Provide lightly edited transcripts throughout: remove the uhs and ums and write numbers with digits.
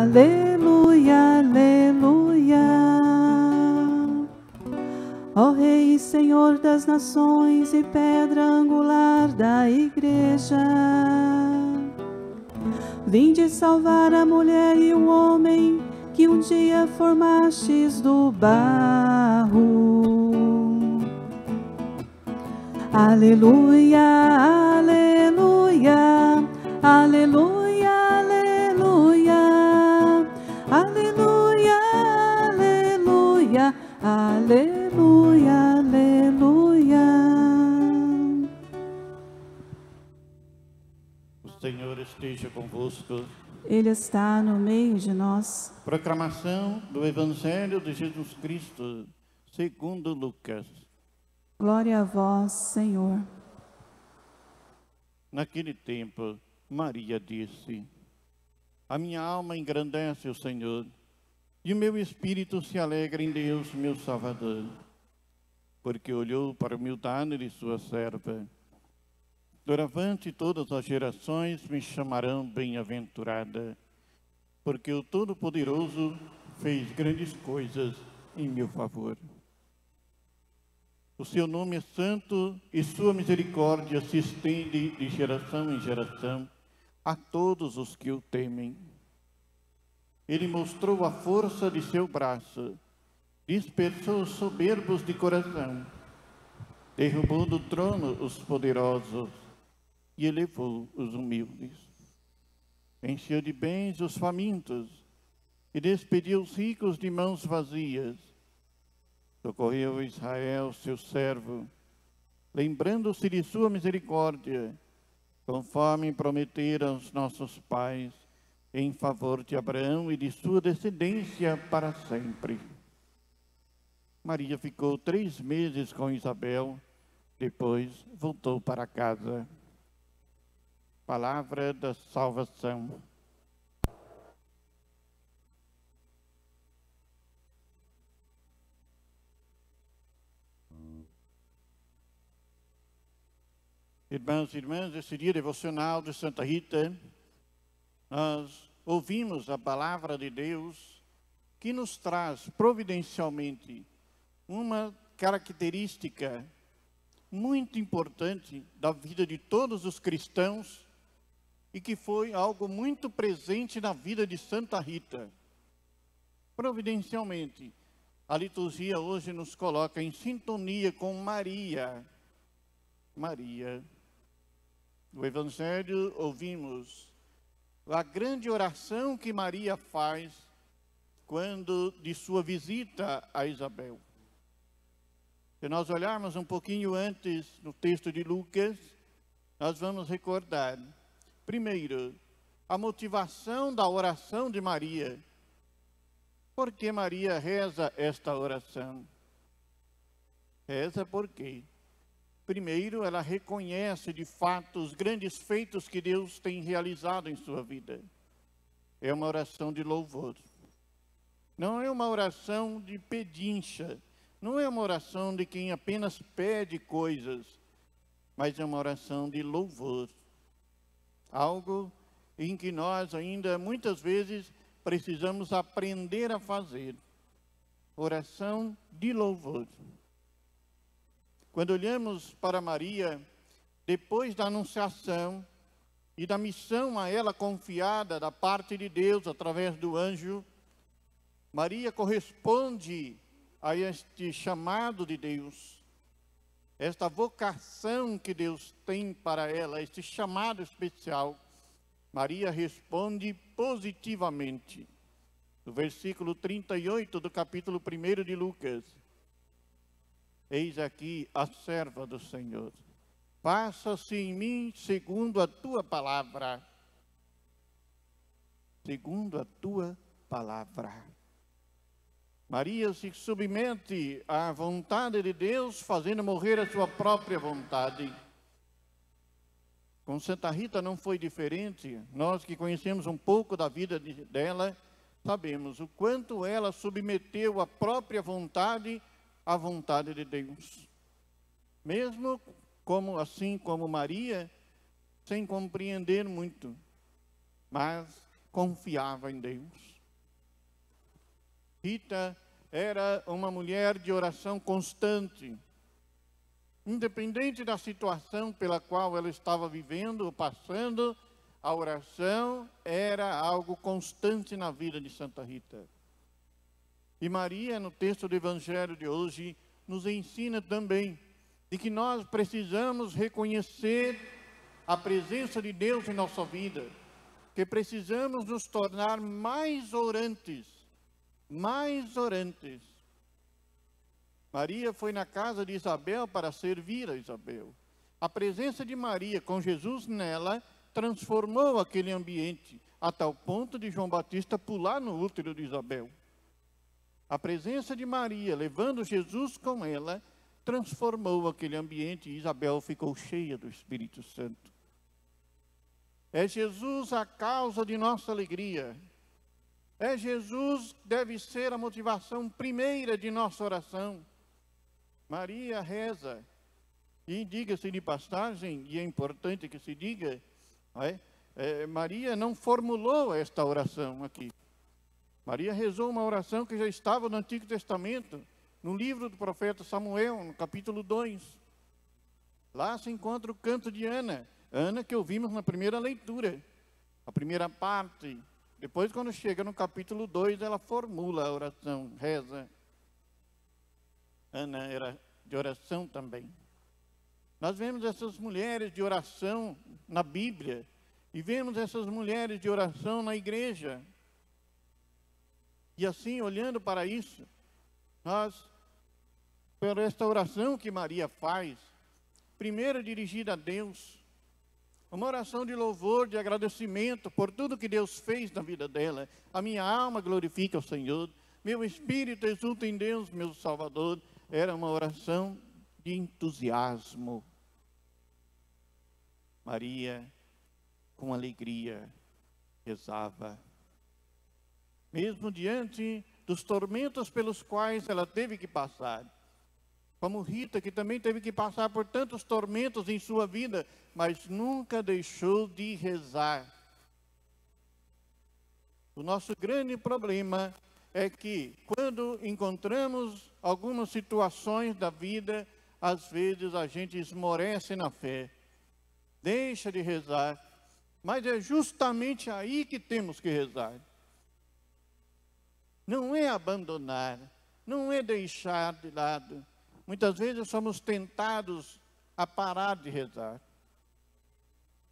Aleluia, aleluia. Ó Rei e Senhor das nações e pedra angular da Igreja, vinde salvar a mulher e o homem que um dia formastes do barro. Aleluia, aleluia, aleluia, aleluia, aleluia, aleluia, aleluia, aleluia. O Senhor esteja convosco. Ele está no meio de nós. Proclamação do Evangelho de Jesus Cristo, segundo Lucas. Glória a vós, Senhor. Naquele tempo, Maria disse: a minha alma engrandece o Senhor, e o meu espírito se alegra em Deus, meu Salvador, porque olhou para a humildade de sua serva. Doravante todas as gerações me chamarão bem-aventurada, porque o Todo-Poderoso fez grandes coisas em meu favor. O seu nome é santo e sua misericórdia se estende de geração em geração a todos os que o temem. Ele mostrou a força de seu braço, dispersou os soberbos de coração, derrubou do trono os poderosos e elevou os humildes. Encheu de bens os famintos e despediu os ricos de mãos vazias. Socorreu Israel, seu servo, lembrando-se de sua misericórdia, conforme prometeram os nossos pais, em favor de Abraão e de sua descendência para sempre. Maria ficou 3 meses com Isabel, depois voltou para casa. Palavra da salvação. Irmãos e irmãs, esse dia devocional de Santa Rita, nós ouvimos a palavra de Deus que nos traz providencialmente uma característica muito importante da vida de todos os cristãos e que foi algo muito presente na vida de Santa Rita. Providencialmente, a liturgia hoje nos coloca em sintonia com Maria. Maria. No Evangelho ouvimos a grande oração que Maria faz quando de sua visita a Isabel. Se nós olharmos um pouquinho antes no texto de Lucas, nós vamos recordar, primeiro, a motivação da oração de Maria. Por que Maria reza esta oração? Reza porque, primeiro, ela reconhece de fato os grandes feitos que Deus tem realizado em sua vida. É uma oração de louvor. Não é uma oração de pedincha. Não é uma oração de quem apenas pede coisas, mas é uma oração de louvor. Algo em que nós ainda muitas vezes precisamos aprender a fazer. Oração de louvor. Quando olhamos para Maria, depois da anunciação e da missão a ela confiada da parte de Deus através do anjo, Maria corresponde a este chamado de Deus, esta vocação que Deus tem para ela, este chamado especial. Maria responde positivamente. No versículo 38 do capítulo 1 de Lucas: eis aqui a serva do Senhor, faça-se em mim segundo a tua palavra. Segundo a tua palavra. Maria se submete à vontade de Deus, fazendo morrer a sua própria vontade. Com Santa Rita não foi diferente. Nós que conhecemos um pouco da vida dela, sabemos o quanto ela submeteu a própria vontade à vontade de Deus. Mesmo assim como Maria, sem compreender muito, mas confiava em Deus. Rita era uma mulher de oração constante. Independente da situação pela qual ela estava vivendo ou passando, a oração era algo constante na vida de Santa Rita. E Maria, no texto do Evangelho de hoje, nos ensina também de que nós precisamos reconhecer a presença de Deus em nossa vida, que precisamos nos tornar mais orantes, mais orantes. Maria foi na casa de Isabel para servir a Isabel. A presença de Maria com Jesus nela transformou aquele ambiente, a tal ponto de João Batista pular no útero de Isabel. A presença de Maria, levando Jesus com ela, transformou aquele ambiente e Isabel ficou cheia do Espírito Santo. É Jesus a causa de nossa alegria. É Jesus que deve ser a motivação primeira de nossa oração. Maria reza, e diga-se de passagem, e é importante que se diga, Maria não formulou esta oração aqui. Maria rezou uma oração que já estava no Antigo Testamento, no livro do profeta Samuel, no capítulo 2. Lá se encontra o canto de Ana, Ana que ouvimos na primeira leitura, a primeira parte. Depois, quando chega no capítulo 2, ela formula a oração, reza. Ana era de oração também. Nós vemos essas mulheres de oração na Bíblia, e vemos essas mulheres de oração na igreja. E assim, olhando para isso, nós, por esta oração que Maria faz, primeiro dirigida a Deus, uma oração de louvor, de agradecimento por tudo que Deus fez na vida dela. A minha alma glorifica o Senhor, meu espírito exulta em Deus, meu Salvador. Era uma oração de entusiasmo. Maria, com alegria, rezava. Mesmo diante dos tormentos pelos quais ela teve que passar. Como Rita, que também teve que passar por tantos tormentos em sua vida, mas nunca deixou de rezar. O nosso grande problema é que, quando encontramos algumas situações da vida, às vezes a gente esmorece na fé, deixa de rezar, mas é justamente aí que temos que rezar. Não é abandonar, não é deixar de lado. Muitas vezes somos tentados a parar de rezar.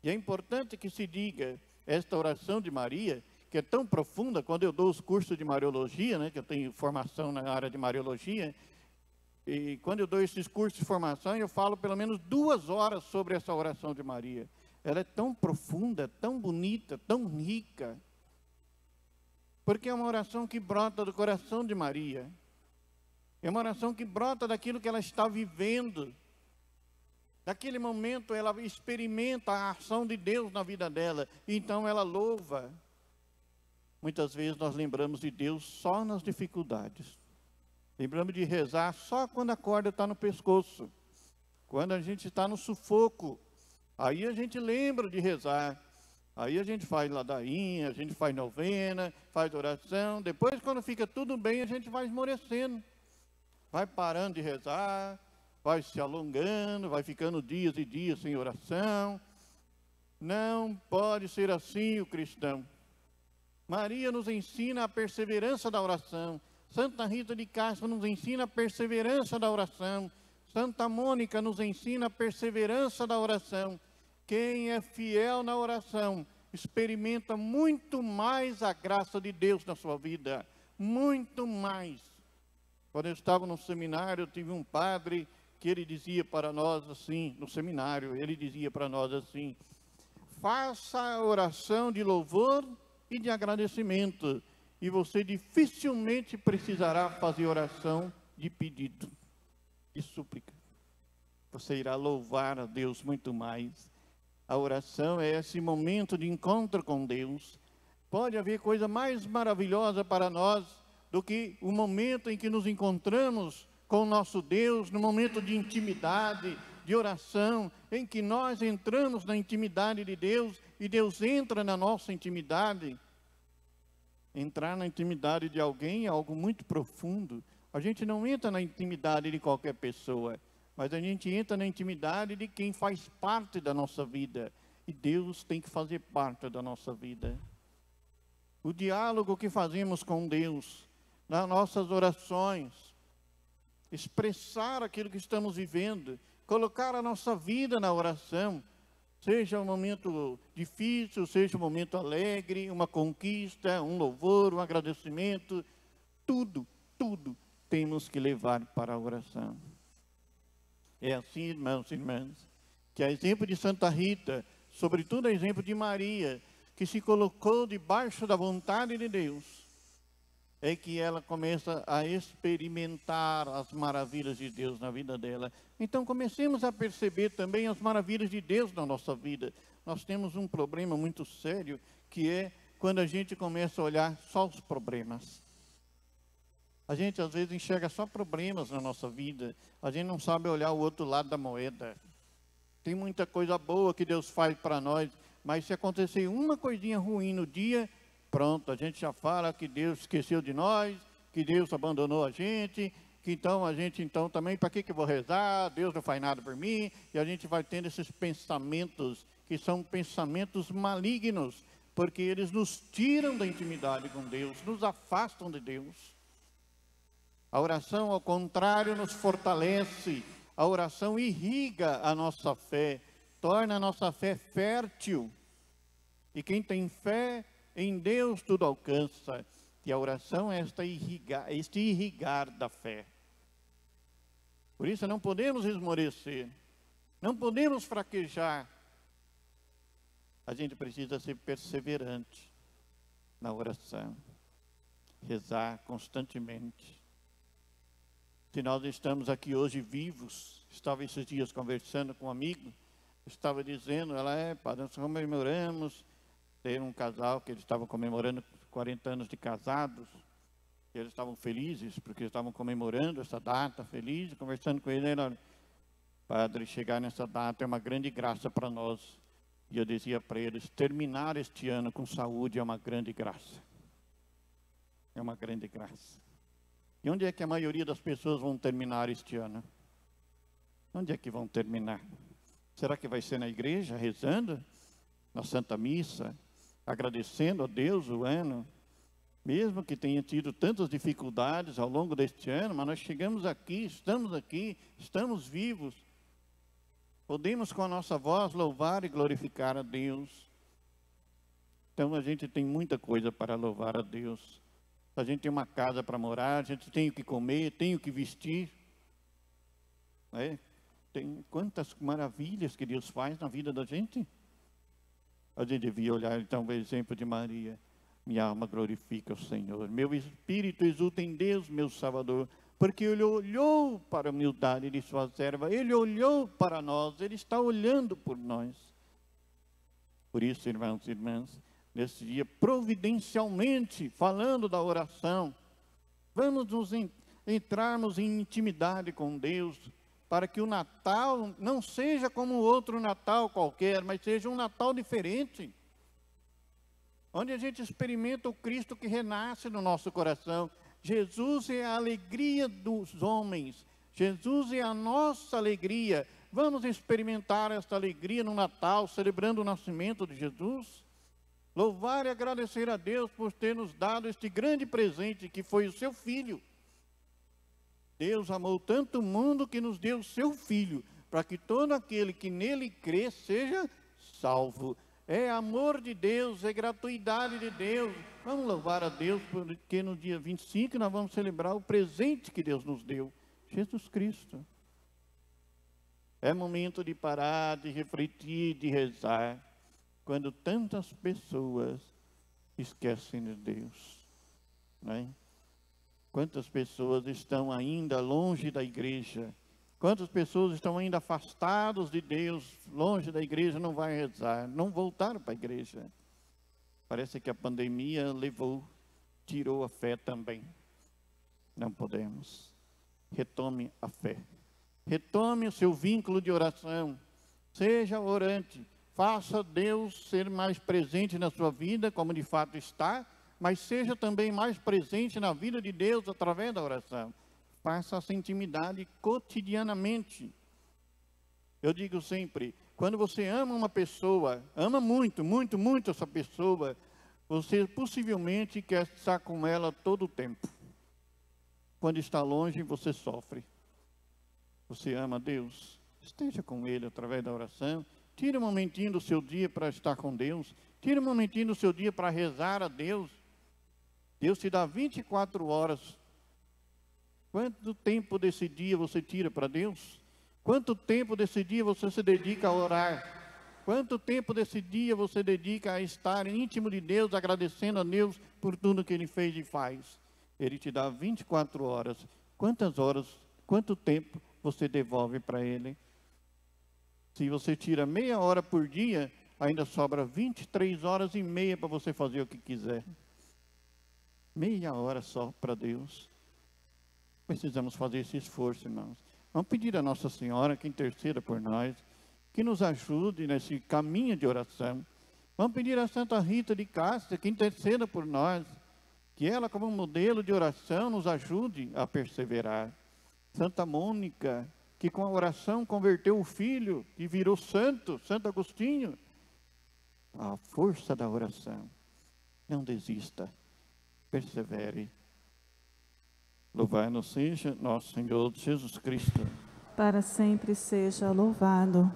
E é importante que se diga esta oração de Maria, que é tão profunda. Quando eu dou os cursos de Mariologia, né, que eu tenho formação na área de Mariologia, e quando eu dou esses cursos de formação, eu falo pelo menos 2 horas sobre essa oração de Maria. Ela é tão profunda, tão bonita, tão rica, porque é uma oração que brota do coração de Maria. É uma oração que brota daquilo que ela está vivendo. Naquele momento ela experimenta a ação de Deus na vida dela, então ela louva. Muitas vezes nós lembramos de Deus só nas dificuldades. Lembramos de rezar só quando a corda está no pescoço. Quando a gente está no sufoco, aí a gente lembra de rezar. Aí a gente faz ladainha, a gente faz novena, faz oração. Depois, quando fica tudo bem, a gente vai esmorecendo. Vai parando de rezar, vai se alongando, vai ficando dias e dias sem oração. Não pode ser assim o cristão. Maria nos ensina a perseverança da oração. Santa Rita de Cássia nos ensina a perseverança da oração. Santa Mônica nos ensina a perseverança da oração. Quem é fiel na oração experimenta muito mais a graça de Deus na sua vida. Muito mais. Quando eu estava no seminário, eu tive um padre que ele dizia para nós assim, no seminário, ele dizia para nós assim: faça a oração de louvor e de agradecimento, e você dificilmente precisará fazer oração de pedido, de súplica. Você irá louvar a Deus muito mais. A oração é esse momento de encontro com Deus. Pode haver coisa mais maravilhosa para nós do que o momento em que nos encontramos com o nosso Deus, no momento de intimidade, de oração, em que nós entramos na intimidade de Deus e Deus entra na nossa intimidade. Entrar na intimidade de alguém é algo muito profundo. A gente não entra na intimidade de qualquer pessoa, mas a gente entra na intimidade de quem faz parte da nossa vida. E Deus tem que fazer parte da nossa vida. O diálogo que fazemos com Deus, nas nossas orações, expressar aquilo que estamos vivendo, colocar a nossa vida na oração, seja um momento difícil, seja um momento alegre, uma conquista, um louvor, um agradecimento, tudo temos que levar para a oração. É assim, irmãos e irmãs, que a exemplo de Santa Rita, sobretudo a exemplo de Maria, que se colocou debaixo da vontade de Deus, é que ela começa a experimentar as maravilhas de Deus na vida dela. Então comecemos a perceber também as maravilhas de Deus na nossa vida. Nós temos um problema muito sério, que é quando a gente começa a olhar só os problemas. A gente às vezes enxerga só problemas na nossa vida, a gente não sabe olhar o outro lado da moeda. Tem muita coisa boa que Deus faz para nós, mas se acontecer uma coisinha ruim no dia, pronto, a gente já fala que Deus esqueceu de nós, que Deus abandonou a gente, que então a gente também, para que eu vou rezar? Deus não faz nada por mim. E a gente vai tendo esses pensamentos, que são pensamentos malignos, porque eles nos tiram da intimidade com Deus, nos afastam de Deus. A oração, ao contrário, nos fortalece. A oração irriga a nossa fé, torna a nossa fé fértil. E quem tem fé em Deus tudo alcança. E a oração é este irrigar da fé. Por isso não podemos esmorecer, não podemos fraquejar. A gente precisa ser perseverante na oração, rezar constantemente. Se nós estamos aqui hoje vivos, estava esses dias conversando com um amigo, estava dizendo, padre, nós comemoramos, tem um casal que eles estavam comemorando 40 anos de casados, e eles estavam felizes, porque estavam comemorando essa data, felizes, conversando com ele, padre, chegar nessa data é uma grande graça para nós. E eu dizia para eles, terminar este ano com saúde é uma grande graça. É uma grande graça. E onde é que a maioria das pessoas vão terminar este ano? Onde é que vão terminar? Será que vai ser na igreja, rezando? Na Santa Missa? Agradecendo a Deus o ano? Mesmo que tenha tido tantas dificuldades ao longo deste ano, mas nós chegamos aqui, estamos vivos. Podemos com a nossa voz louvar e glorificar a Deus. Então a gente tem muita coisa para louvar a Deus. A gente tem uma casa para morar, a gente tem o que comer, tem o que vestir. Tem quantas maravilhas que Deus faz na vida da gente. A gente devia olhar então o exemplo de Maria. Minha alma glorifica o Senhor. Meu espírito exulta em Deus, meu Salvador. Porque Ele olhou para a humildade de sua serva. Ele olhou para nós. Ele está olhando por nós. Por isso, irmãos e irmãs, nesse dia, providencialmente, falando da oração, vamos entrarmos em intimidade com Deus, para que o Natal não seja como outro Natal qualquer, mas seja um Natal diferente, onde a gente experimenta o Cristo que renasce no nosso coração. Jesus é a alegria dos homens, Jesus é a nossa alegria. Vamos experimentar esta alegria no Natal, celebrando o nascimento de Jesus. Louvar e agradecer a Deus por ter nos dado este grande presente que foi o seu Filho. Deus amou tanto o mundo que nos deu o seu Filho, para que todo aquele que nele crê seja salvo. É amor de Deus, é gratuidade de Deus. Vamos louvar a Deus, porque no dia 25 nós vamos celebrar o presente que Deus nos deu, Jesus Cristo. É momento de parar, de refletir, de rezar, quando tantas pessoas esquecem de Deus, não é? Quantas pessoas estão ainda longe da igreja? Quantas pessoas estão ainda afastadas de Deus, longe da igreja, não vai rezar, não voltaram para a igreja? Parece que a pandemia tirou a fé também. Não podemos. Retome a fé. Retome o seu vínculo de oração. Seja orante. Faça Deus ser mais presente na sua vida, como de fato está, mas seja também mais presente na vida de Deus através da oração. Faça essa intimidade cotidianamente. Eu digo sempre, quando você ama uma pessoa, ama muito, muito, muito essa pessoa, você possivelmente quer estar com ela todo o tempo. Quando está longe, você sofre. Você ama Deus, esteja com Ele através da oração. Tire um momentinho do seu dia para estar com Deus. Tire um momentinho do seu dia para rezar a Deus. Deus te dá 24 horas. Quanto tempo desse dia você tira para Deus? Quanto tempo desse dia você se dedica a orar? Quanto tempo desse dia você dedica a estar íntimo de Deus, agradecendo a Deus por tudo que Ele fez e faz? Ele te dá 24 horas. Quantas horas, quanto tempo você devolve para Ele? Se você tira meia hora por dia, ainda sobra 23 horas e meia para você fazer o que quiser. Meia hora só para Deus. Precisamos fazer esse esforço, irmãos. Vamos pedir a Nossa Senhora que interceda por nós, que nos ajude nesse caminho de oração. Vamos pedir a Santa Rita de Cássia que interceda por nós, que ela, como modelo de oração, nos ajude a perseverar. Santa Mônica, que com a oração converteu o filho e virou santo, Santo Agostinho. A força da oração. Não desista, persevere. Louvado seja nosso Senhor Jesus Cristo. Para sempre seja louvado.